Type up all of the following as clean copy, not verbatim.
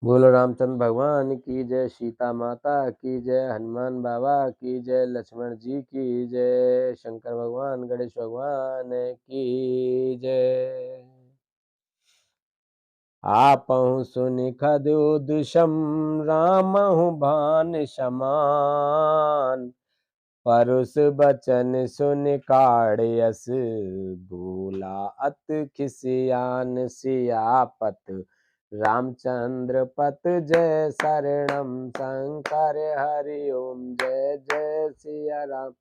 बोलो रामचंद्र भगवान की जय, सीता माता की जय, हनुमान बाबा की जय, लक्ष्मण जी की जय, शंकर भगवान गणेश भगवान की जय। आपहु सुनि खदुदुषम रामहु भान समान, परुष बचन सुनि काढ़ियस भूला अति खिसियान सियापत रामचंद्र पत जय शरणम शंकर हरि ओम जय जय सिया राम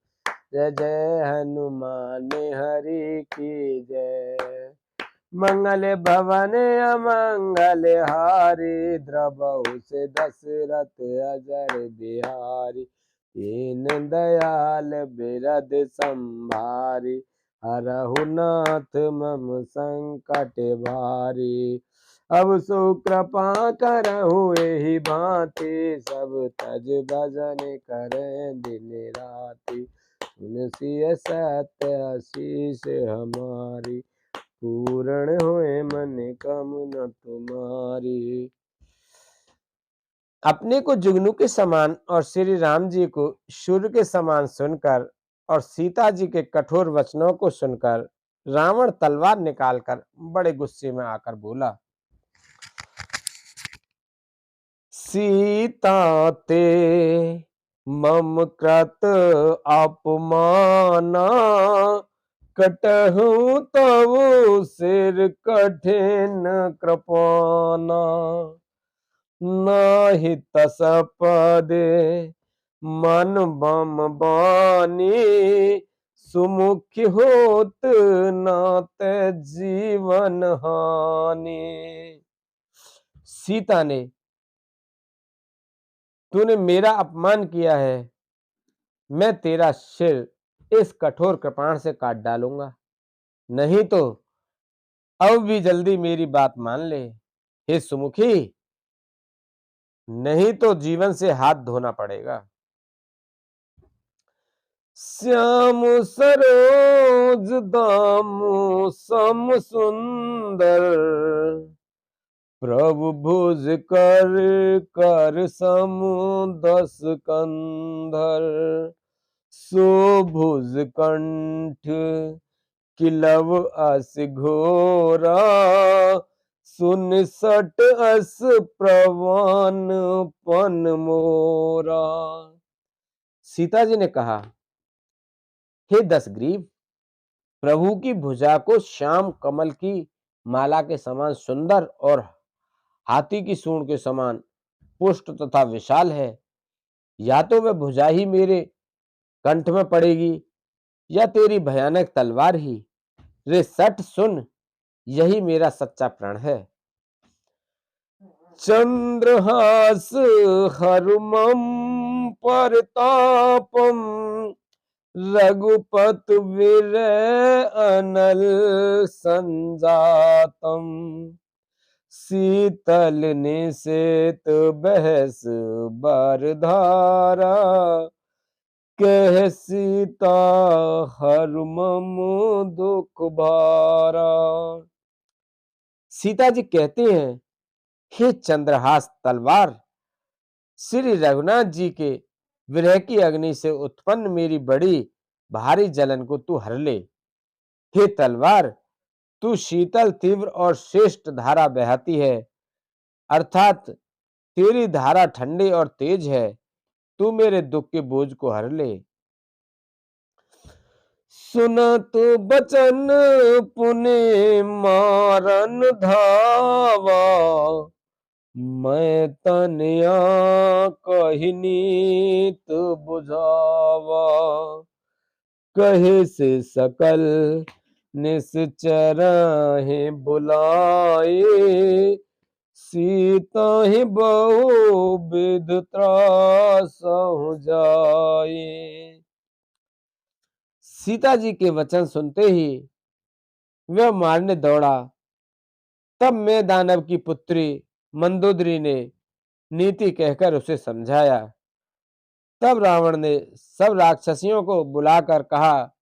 जय जय हनुमान हरि की जय। मंगल भवन अमंगल हारी द्रवहु से दशरथ अजर बिहारी, दीन दयाल बिरद संभारी, हरहु नाथ मम संकट भारी। अब सो कृपा करहु एहि भांति, सब तज भजन करें दिन राति, सुनसिय सत्य आशीष हमारी, पूर्ण होए मन कामना तुम्हारी। अपने को जुगनू के समान और श्री राम जी को सूर्य के समान सुनकर और सीता जी के कठोर वचनों को सुनकर रावण तलवार निकालकर बड़े गुस्से में आकर बोला, सीता ते मम कृत अपमाना, कटहु तव सिर कठिन कृपाना, नाहि तस पदे मन बम बानी, सुमुख होत नाते जीवन हानि। सीता ने, तूने मेरा अपमान किया है, मैं तेरा सिर इस कठोर कृपाण से काट डालूंगा, नहीं तो अब भी जल्दी मेरी बात मान ले। हे सुमुखी, नहीं तो जीवन से हाथ धोना पड़ेगा। श्याम सरोज दामु सम सुंदर, प्रभु भुज कर कर समु दस कंधर, शोभुज कंठ किलव अस घोरा, सुन सट अस प्रवान पन मोरा। सीता जी ने कहा, हे दशग्रीव, प्रभु की भुजा को श्याम कमल की माला के समान सुंदर और हाथी की सूंड के समान पुष्ट तथा विशाल है। या तो वह भुजा ही मेरे कंठ में पड़ेगी या तेरी भयानक तलवार ही। रे सट सुन, यही मेरा सच्चा प्रण है। चंद्रहास हरुमम परतापम, रघुपत विरय अनल संजातम, शीतल निषेत बहस बरधारा, कह सीता हरुमम दुख भारा। सीता जी कहते हैं, हे चंद्रहास तलवार, श्री रघुनाथ जी के विरह की अग्नि से उत्पन्न मेरी बड़ी भारी जलन को तू हर ले। हे तलवार, तू शीतल तीव्र और श्रेष्ठ धारा बहाती है, अर्थात तेरी धारा ठंडी और तेज है। तू मेरे दुख के बोझ को हर ले। सुनत बचन पुने मारन धावा, मैं तनया कहनीत बुझावा, कहे से सकल निश्चर है बुलाए, सीता ही बहु विध त्रास हो जाए। सीता जी के वचन सुनते ही वह मारने दौड़ा। तब मैं दानव की पुत्री मंदोदरी ने नीति कहकर उसे समझाया। तब रावण ने सब राक्षसियों को बुलाकर कहा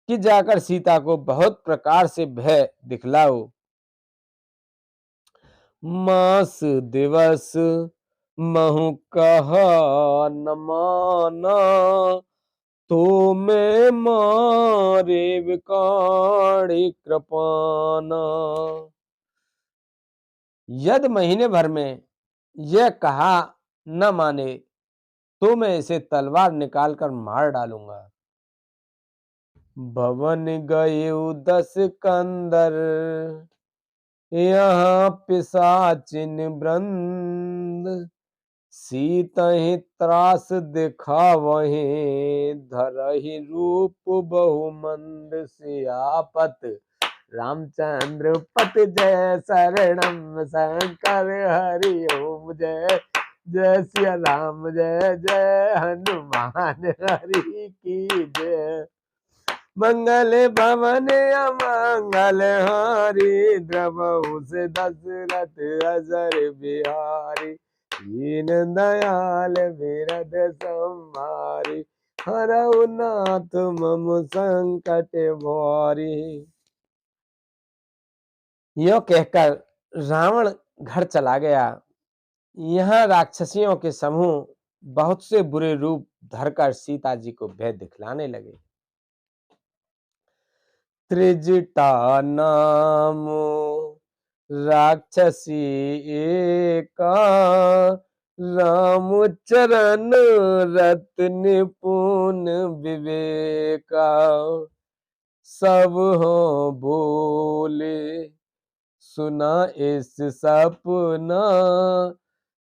कि जाकर सीता को बहुत प्रकार से भय दिखलाओ। मास दिवस महु कहा न माना, तो मैं मारे विकाणी कृपाना। यदि महीने भर में यह कहा न माने तो मैं इसे तलवार निकालकर मार डालूंगा। भवन गए 10 कंदर, यहाँ पिशाचिन वृंद, सीतहि त्रास दिखावहीं, धरहि रूप बहुमंद। सियापत रामचंद्र पत जय, शरणम शंकर हरि ओम जय। जय सिया राम जय जय, हनुमान हरि की जय। मंगल भवन अमंगल हारी, द्रवहु से दशरथ अजर बिहारी। दीन दयाल बिरद संहारी, हरहु नाथ मम संकट भारी। यो कहकर रावण घर चला गया। यहाँ राक्षसियों के समूह बहुत से बुरे रूप धरकर सीता जी को भय दिखलाने लगे। त्रिजटा नाम राक्षसी एका, राम चरण रत निपुण विवेका। सब हो बोले सुना इस सपना,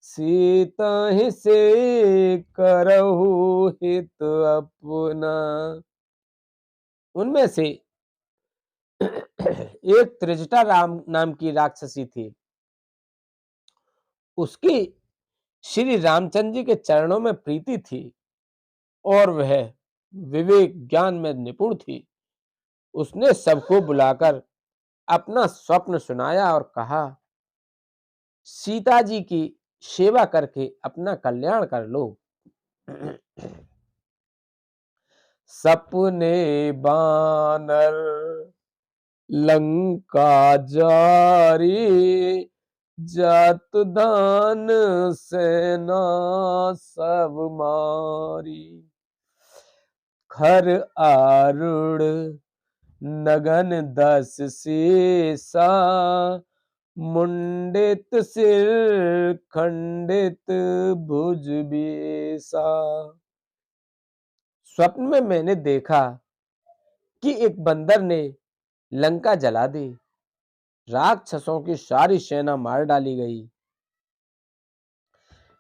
सीता ही से करहु हित अपना। उनमें से एक त्रिजटा राम नाम की राक्षसी थी। उसकी श्री रामचंद्र जी के चरणों में प्रीति थी और वह विवेक ज्ञान में निपुण थी। उसने सबको बुलाकर अपना स्वप्न सुनाया और कहा, सीता जी की सेवा करके अपना कल्याण कर लो। सपने बानर लंका जारी, जात दान सेना सब मारी। खर आरूढ़ नगन 10 सीसा, मुंडित सिर खंडित भुज बीसा। स्वप्न में मैंने देखा कि एक बंदर ने लंका जला दी, राक्षसों की सारी सेना मार डाली गई।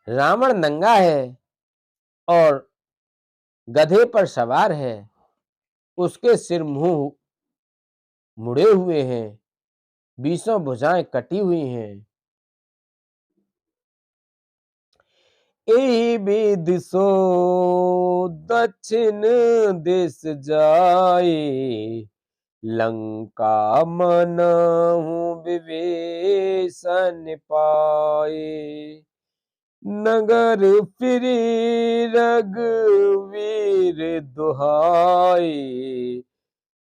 रावण नंगा है और गधे पर सवार है, उसके सिर मुंह मुड़े हुए हैं, बीसों भुजाएं कटी हुई हैं। एहि विधि सो दक्षिण देश जाए, लंका मनहु विभीषण पाए। नगर फिरी रघुवीर दुहाई,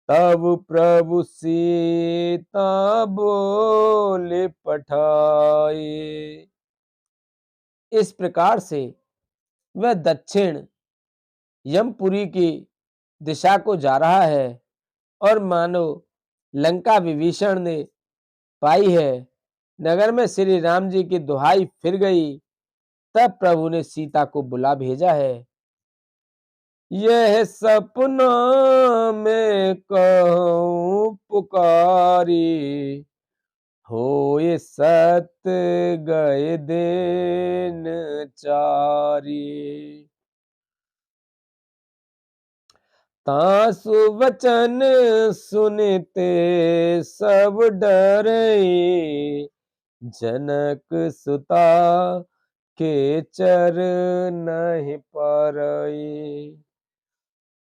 तब प्रभु सीता बोले पठाए। इस प्रकार से वह दक्षिण यमपुरी की दिशा को जा रहा है और मानो लंका विभीषण ने पाई है। नगर में श्री राम जी की दुहाई फिर गई, तब प्रभु ने सीता को बुला भेजा है। यह सपना में कहूँ पुकारी, होए सत्य गए दिन चारी। तासु वचन सुनते सब डरे, जनक सुता के चर नहीं परई।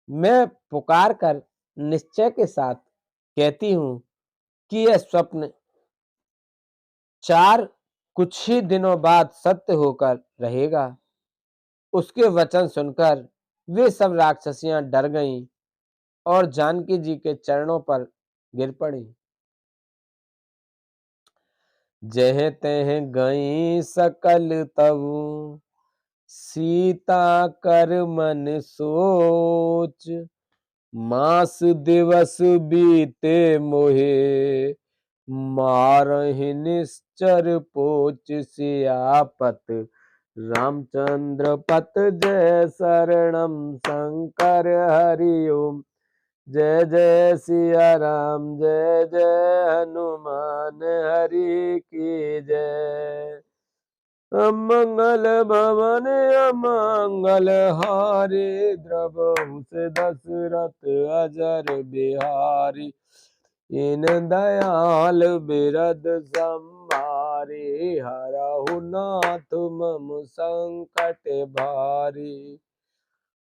मैं पुकार कर निश्चय के साथ कहती हूं कि यह स्वप्न 4 कुछ ही दिनों बाद सत्य होकर रहेगा। उसके वचन सुनकर वे सब राक्षसियां डर गईं और जानकी जी के चरणों पर गिर पड़ी। जह तह गई सकल तबु, सीता कर मन सोच, मास दिवस बीते मोहे, मारहि निश्चर पोच। सियापत रामचंद्र पत जय शरणम, शंकर हरि ओम। जय जय सिया राम, जय जय हनुमान, हरि की जय। अमंगल भवन अमंगल हारी, द्रवहु से दशरथ अजर बिहारी। इन दयाल बिरद संभारी, हरहु नाथ मम संकट भारी।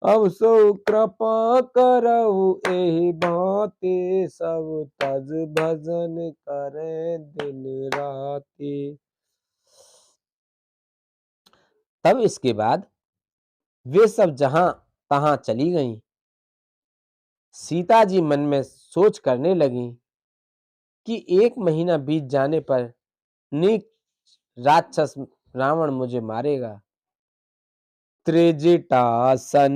अब सो कृपा करहु एहि भांति, सब तज भजन करे दिन राति। तब इसके बाद वे सब जहां तहां चली गईं। सीता जी मन में सोच करने लगी कि 1 महीना बीत जाने पर नीच राक्षस रावण मुझे मारेगा। त्रिजटासन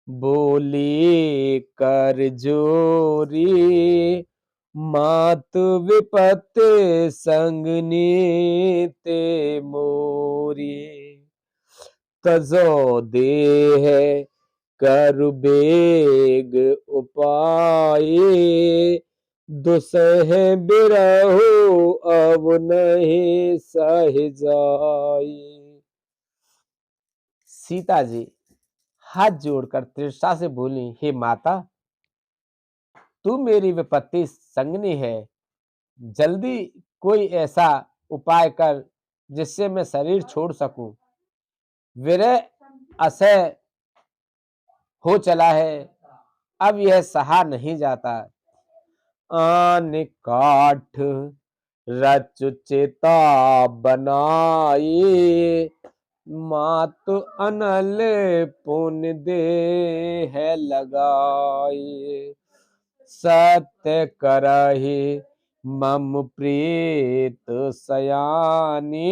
बोली कर जोरी, मातु विपत्ति संगनी ते मोरी। तजो देह कर बेग उपाय, दुसह बिरहु अब नहीं सह जाई। सीता जी हाथ जोड़कर तृषा से बोली, हे माता, तू मेरी विपत्ति संगनी है, जल्दी कोई ऐसा उपाय कर जिससे मैं शरीर छोड़ सकूं। विरह असह हो चला है, अब यह सहा नहीं जाता। आन काठ रच चिता बनाई, मातु अनल पुण्य दे है लगाई। सत्य करहि मम प्रीत सयानी,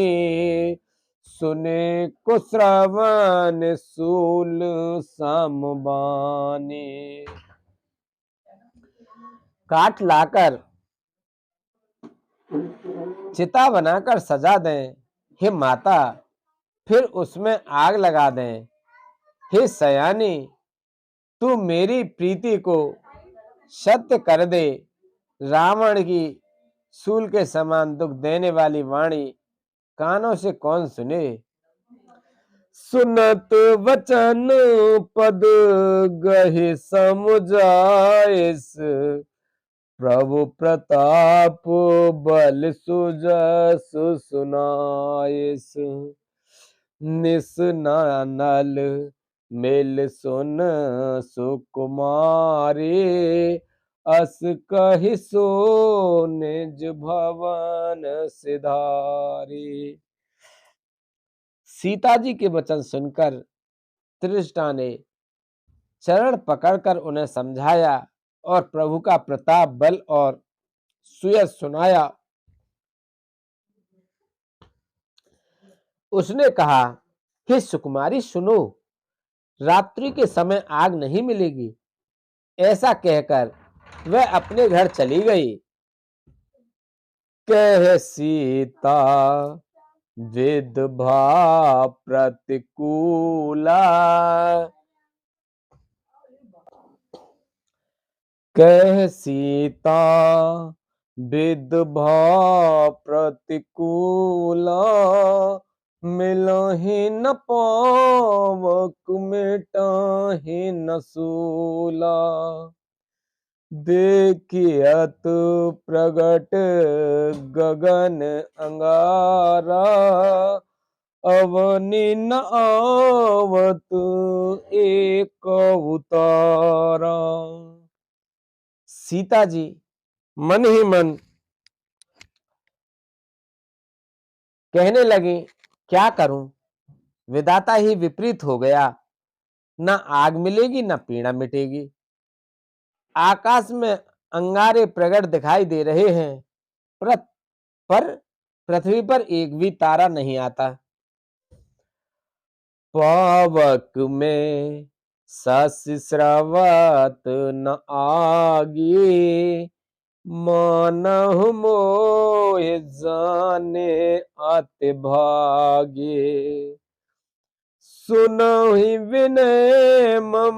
सुने कुश्रवण शूल समबानी। काट लाकर चिता बनाकर सजा दें, हे माता, फिर उसमें आग लगा दें। हे सयानी, तू मेरी प्रीति को सत्य कर दे। रावण की शूल के समान दुख देने वाली वाणी कानों से कौन सुने। सुनत वचन पद गहि समुझाइस, प्रभु प्रताप बल सुजसु सुनाइस। निस नानल मिल सुन सुकुमारी, अस कहि सो निज भवन सिधारी। सीता जी के वचन सुनकर तृष्णा ने चरण पकड़कर उन्हें समझाया और प्रभु का प्रताप बल और सुयश सुनाया। उसने कहा, हे सुकुमारी सुनो, रात्रि के समय आग नहीं मिलेगी। ऐसा कहकर वह अपने घर चली गई। कह सीता विधवा प्रतिकूला, कह सीता विधवा प्रतिकूला, मिलहि न पावक मिटाहि न सूला। देखियत प्रगट गगन अंगारा, अवनि न आवत एक उतारा। सीता जी मन ही मन कहने लगी, क्या करूं, विधाता ही विपरीत हो गया। न आग मिलेगी न पीड़ा मिटेगी। आकाश में अंगारे प्रगट दिखाई दे रहे हैं, पर पृथ्वी पर एक भी तारा नहीं आता। पावक में सस स्रवत न आगे, मानहु मोहि जाने अति भागे। सुनहि विनय मम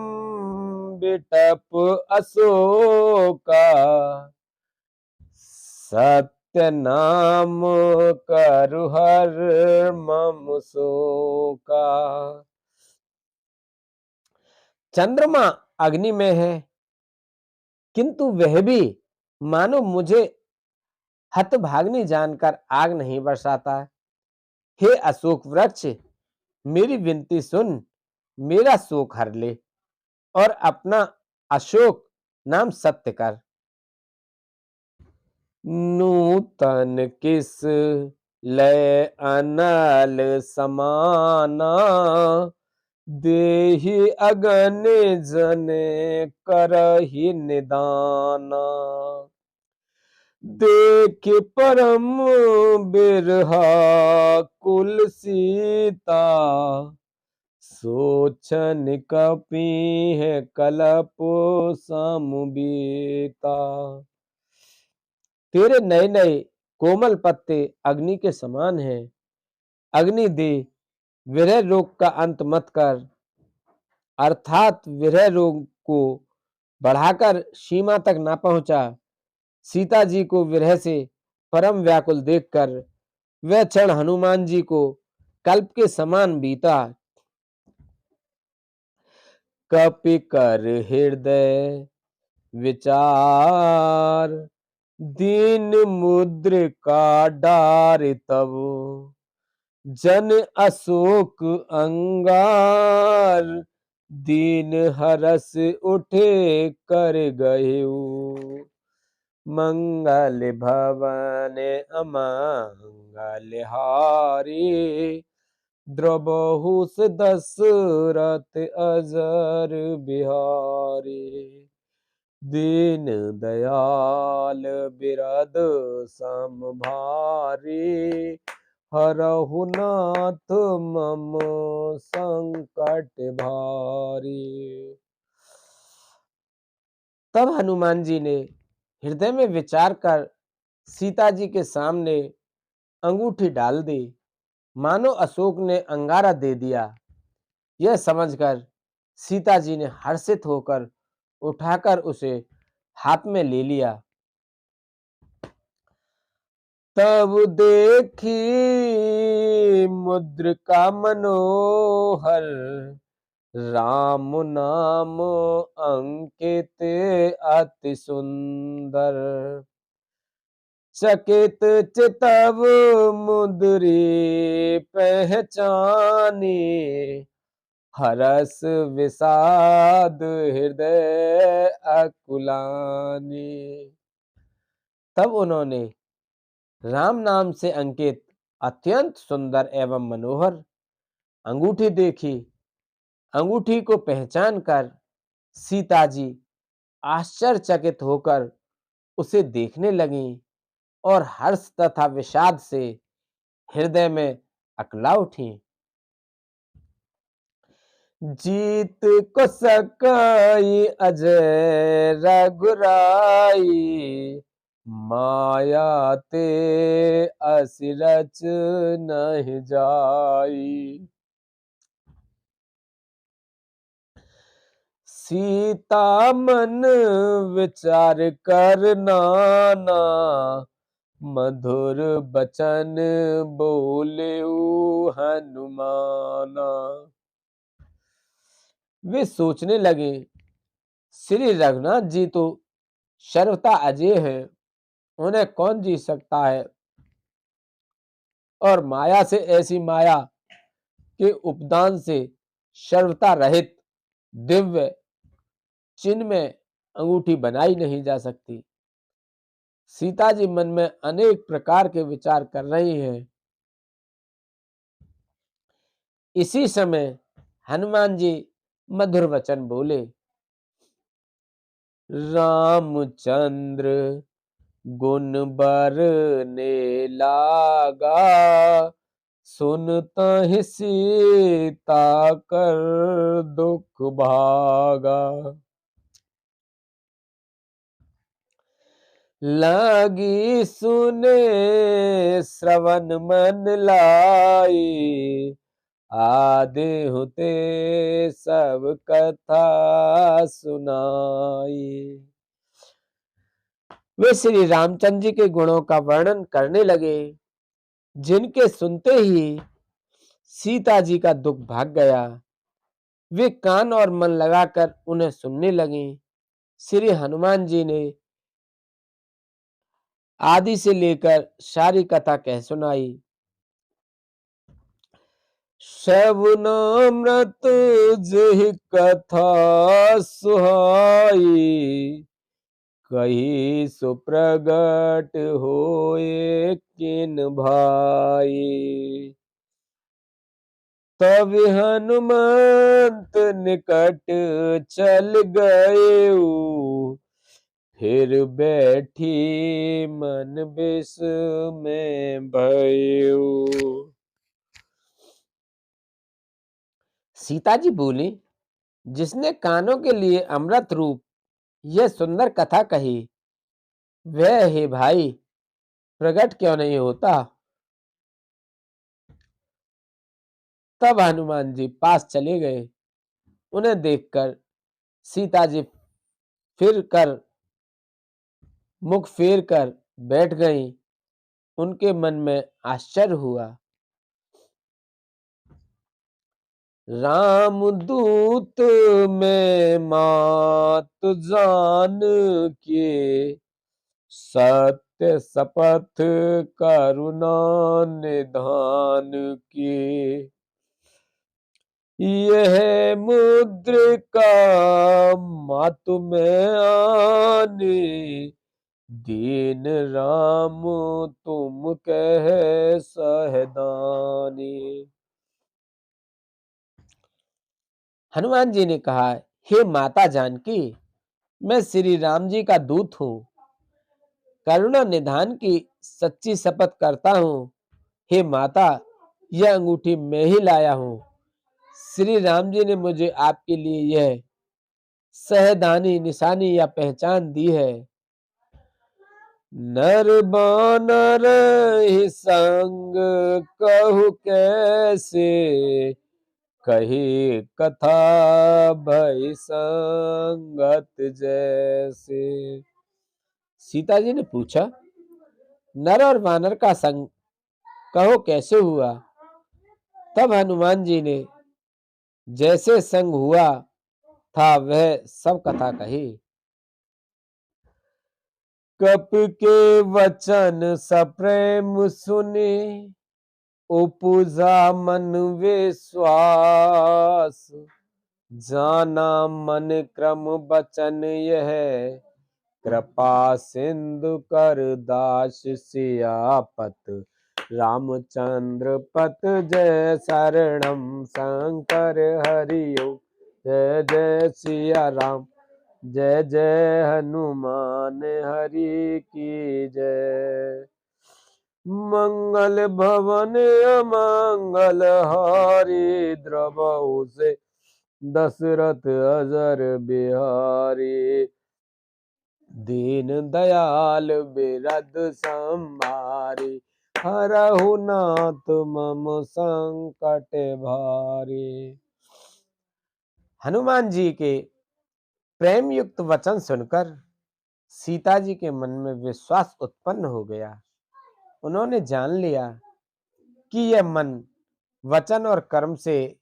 बिटप अशोका, सत्य नाम करु हर मम शोका। चंद्रमा अग्नि में है, किंतु वह भी मानो मुझे हतभाग्नि जानकर आग नहीं बरसाता। हे अशोक वृक्ष, मेरी विनती सुन, मेरा शोक हर ले और अपना अशोक नाम सत्य कर। नूतन किस लय अनल समाना, देहि अगन जने करहि निदाना। देख परम बिरहा कुल सीता, सोचन कपि है कलप समुबीता। तेरे नए नए कोमल पत्ते अग्नि के समान हैं। अग्नि दे, विरह रोग का अंत मत कर, अर्थात विरह रोग को बढ़ाकर सीमा तक ना पहुंचा। सीता जी को विरह से परम व्याकुल देखकर वह क्षण हनुमान जी को कल्प के समान बीता। कपि कर हृदय विचार, दीन मुद्रिका डार तब, जन अशोक अंगार, दीन हरस उठे कर गए। मंगल भवन अमंगल हारी, द्रबहु दशरथ अजर बिहारी। दीन दयाल बिरद समभारी, हरहु नाथ मम संकट भारी। तब हनुमान जी ने हृदय में विचार कर सीता जी के सामने अंगूठी डाल दी। मानो अशोक ने अंगारा दे दिया। यह समझकर सीता जी ने हर्षित होकर उठाकर उसे हाथ में ले लिया। तब देखी मुद्रिका मनोहर, राम नाम अंकित अति सुंदर। चकित चितव मुद्री पहचानी, हरस विषाद हृदय अकुलानी। तब उन्होंने राम नाम से अंकित अत्यंत सुंदर एवं मनोहर अंगूठी देखी। अंगूठी को पहचान कर सीता जी आश्चर्यचकित होकर उसे देखने लगीं और हर्ष तथा विषाद से हृदय में अकला उठी। जीत को सकई अजय रघुराई, माया ते असिरच नहीं जाई। सीता मन विचार कर नाना, मधुर बचन बोले हनुमाना। वे सोचने लगे, श्री रघुनाथ जी तो सर्वथा अजय हैं, उन्हें कौन जीत सकता है। और माया से, ऐसी माया के उपदान से सर्वथा रहित दिव्य चिन्ह में अंगूठी बनाई नहीं जा सकती। सीता जी मन में अनेक प्रकार के विचार कर रही हैं। इसी समय हनुमान जी मधुर वचन बोले। रामचंद्र गुण बरने लागा, सुनता ही सीता कर दुख भागा। लागी सुने श्रवण मन लाई, आदि होते सब कथा सुनाई। वे श्री रामचंद्र जी के गुणों का वर्णन करने लगे, जिनके सुनते ही सीता जी का दुख भाग गया। वे कान और मन लगाकर उन्हें सुनने लगे। श्री हनुमान जी ने आदि से लेकर सारी कथा कह सुनाई। श्रवणामृत जेहि कथा सुहाई, कही सुप्रगट होए किन भाई। तब हनुमंत निकट चल गए, फिर बैठी मन विष में भयउ। सीता जी बोली, जिसने कानों के लिए अमृत रूप यह सुंदर कथा कही, वह हे भाई प्रकट क्यों नहीं होता। तब हनुमान जी पास चले गए। उन्हें देखकर सीता जी फिर कर मुख फेर कर बैठ गईं। उनके मन में आश्चर्य हुआ। राम दूत में मात जान के, सत्य शपथ करुणा निधान की। यह मुद्रिका मातु में आने, दीन राम तुम कह सहदानी। हनुमान जी ने कहा, हे माता जानकी, मैं श्री राम जी का दूत हूँ। करुणा निधान की सच्ची शपथ करता हूँ। हे माता, यह अंगूठी मैं ही लाया हूँ। श्री राम जी ने मुझे आपके लिए यह सहदानी निशानी या पहचान दी है। नर बानर ही संग कहु कैसे, कही कथा भई संगत जैसे। सीता जी ने पूछा, नर और वानर का संग कहो कैसे हुआ। तब हनुमान जी ने जैसे संग हुआ था वह सब कथा कही। कप के वचन सप्रेम सुने, उपजा मन विश्वास। जाना मन क्रम बचन यह, कृपा सिंधु कर दास। सियापत रामचंद्र पत जय शरणम, शंकर हरिओ जय जय सिया राम। जय जय हनुमान हरि की जय। मंगल भवन अमंगल हारी, द्रवहु से दशरथ अजर बिहारी। दीन दयाल बिरद संभारी, हरहु नाथ मम संकट भारी। हनुमान जी के प्रेम युक्त वचन सुनकर सीता जी के मन में विश्वास उत्पन्न हो गया। उन्होंने जान लिया कि यह मन वचन और कर्म से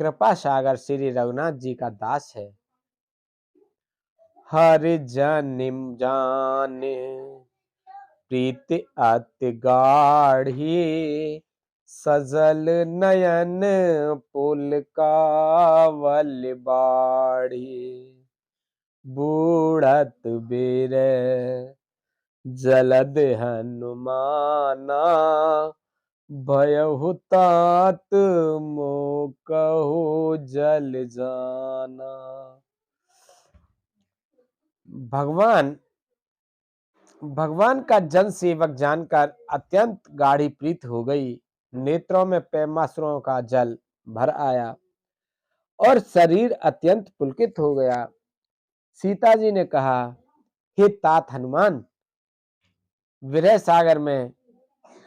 कृपा सागर श्री रघुनाथ जी का दास है। हर जन जाने प्रीति अति गाढ़ी, सजल नयन पुलकावल बाढ़ी। बूढ़त बीर जलद हनुमाना, भयहु तात मोकहु जल जाना। भगवान भगवान का जन सेवक जानकर अत्यंत गाढ़ी प्रीत हो गई। नेत्रों में प्रेमाश्रुओं का जल भर आया और शरीर अत्यंत पुलकित हो गया। सीता जी ने कहा, हे तात हनुमान, विरह सागर में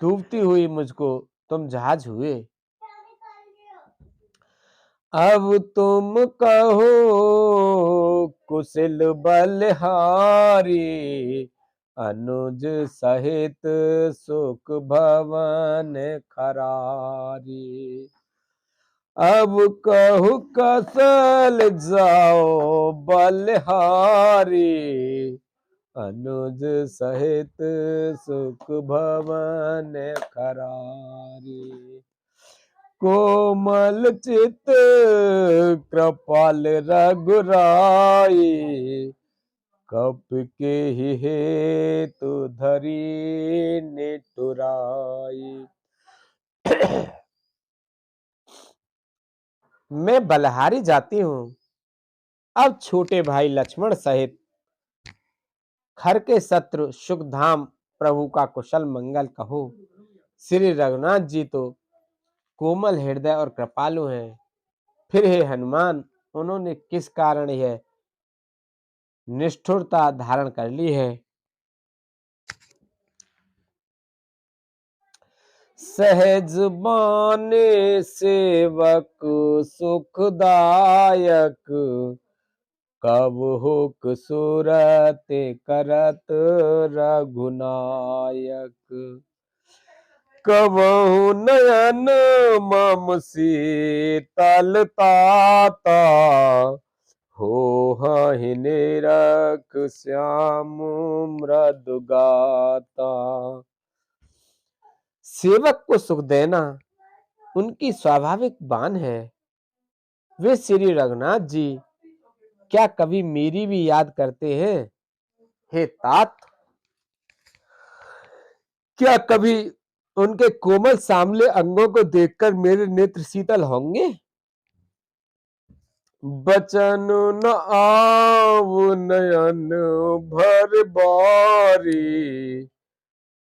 डूबती हुई मुझको तुम जहाज हुए। अब तुम कहो कुशल बलहारी, अनुज सहित सुख भवन खरारी। अब कहु कसल जाओ बलहारी, अनुज सहित सुख भवन खरारी। कोमल चित कृपाल रघुराई, कप के ही हेतु धरी निठुराई। मैं बलहारी जाती हूँ, अब छोटे भाई लक्ष्मण सहित खर के शत्रु सुखधाम प्रभु का कुशल मंगल कहो। श्री रघुनाथ जी तो कोमल हृदय और कृपालु हैं, फिर हे हनुमान, उन्होंने किस कारण यह निष्ठुरता धारण कर ली है। सहज बाने सेवक सुखदायक, कब हुक सूरत करत रघुनायक। कबहु नयन मम शीतल ताता, हो हहि निरख श्याम मृदु गाता। सेवक को सुख देना उनकी स्वाभाविक बान है। वे श्री रघुनाथ जी क्या कभी मेरी भी याद करते हैं? हे तात, क्या कभी उनके कोमल सामले अंगों को देखकर मेरे नेत्र शीतल होंगे? बचन न आव नयन भर बारी,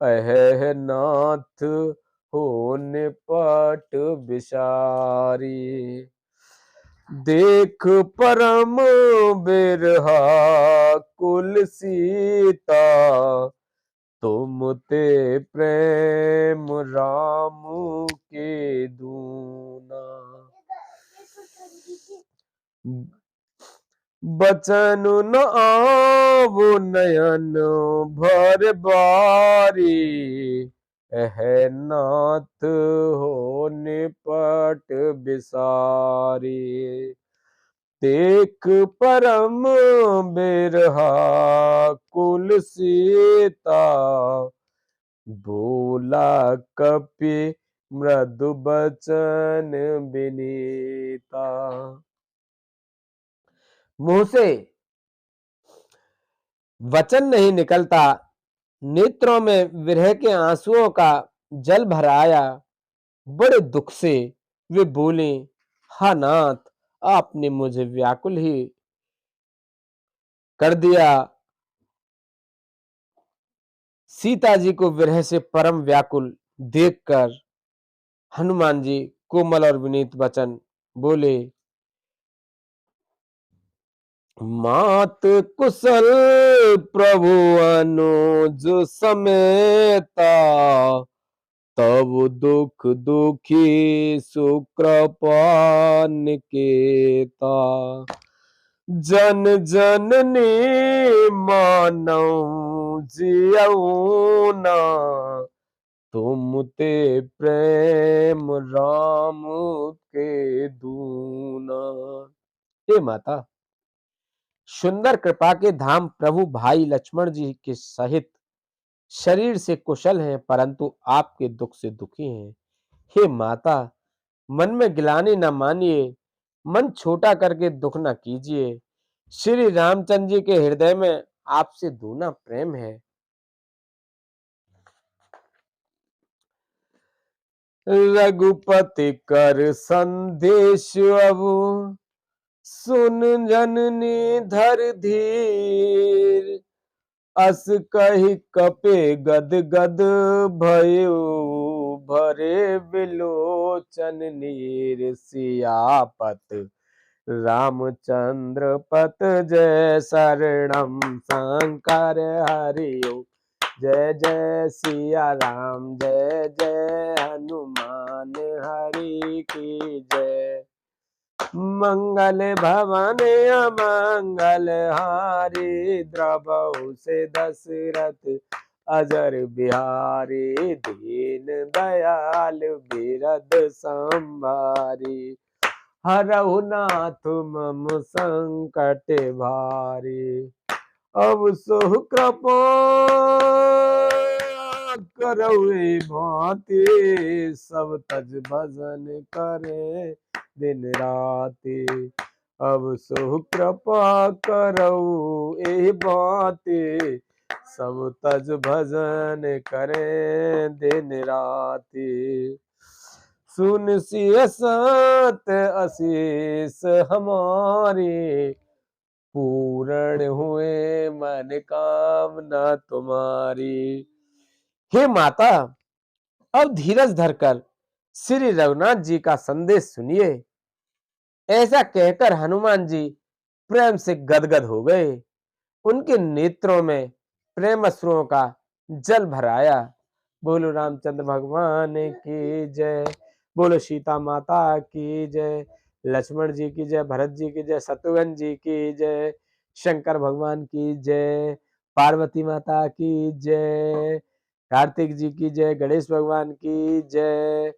अह नाथ होने पट बिसारी। देख परम बिरहा कुल सीता, तुम ते प्रेम राम के दूना। बचन न आव नयन भर बारी, एह नाथ हो निपट बिसारी। देख परम बिरहा कुल सीता, बोला कपि मृदु बचन विनीता। मुंह से वचन नहीं निकलता, नेत्रों में विरह के आंसुओं का जल भर आया। बड़े दुख से वे बोले, हा नाथ, आपने मुझे व्याकुल ही कर दिया। सीता जी को विरह से परम व्याकुल देखकर हनुमान जी कोमल और विनीत वचन बोले, मात कुशल प्रभु अनुज समेता, तब दुख दुखी सुकृपा निकेता। जन जननी मानव जियऊ ना, तुम ते प्रेम राम के दूना। हे माता, सुंदर कृपा के धाम प्रभु भाई लक्ष्मण जी के सहित शरीर से कुशल हैं, परंतु आपके दुख से दुखी हैं। हे माता, मन में गिलानी न मानिए, मन छोटा करके दुख न कीजिए। श्री रामचंद्र जी के हृदय में आपसे दूना प्रेम है। रघुपति कर संदेश अब सुन जननी धर धीर, अस कहि कपे गद गद भयो, भरे विलोचन नीर सियापत, रामचंद्र पत जय शरणम शंकर हरिओ, जय जय सिया राम, जय जय हनुमान हरि की जय। मंगल भवन अमंगल हारी, द्रवहु से दशरथ अजर बिहारी, दीन दयाल बिरद संभारी, हरहु नाथ मम संकट भारी। अब सोह कृपा करऊ भांति, सब तज भजन करे दिन राति। अब सोह कृपा करऊ ए भांति, सब तज भजन करे दिन राति। सुन सिय सत असीस हमारी, पूर्ण हुए मन कामना तुम्हारी। हे माता, अब धीरज धरकर श्री रघुनाथ जी का संदेश सुनिए। ऐसा कहकर हनुमान जी प्रेम से गदगद हो गए। उनके नेत्रों में प्रेम अश्रुओं का जल भर आया। बोलो रामचंद्र भगवान की जय, बोलो सीता माता की जय, लक्ष्मण जी की जय, भरत जी की जय, शत्रुघ्न जी की जय, शंकर भगवान की जय, पार्वती माता की जय, कार्तिक जी की जय, गणेश भगवान की जय,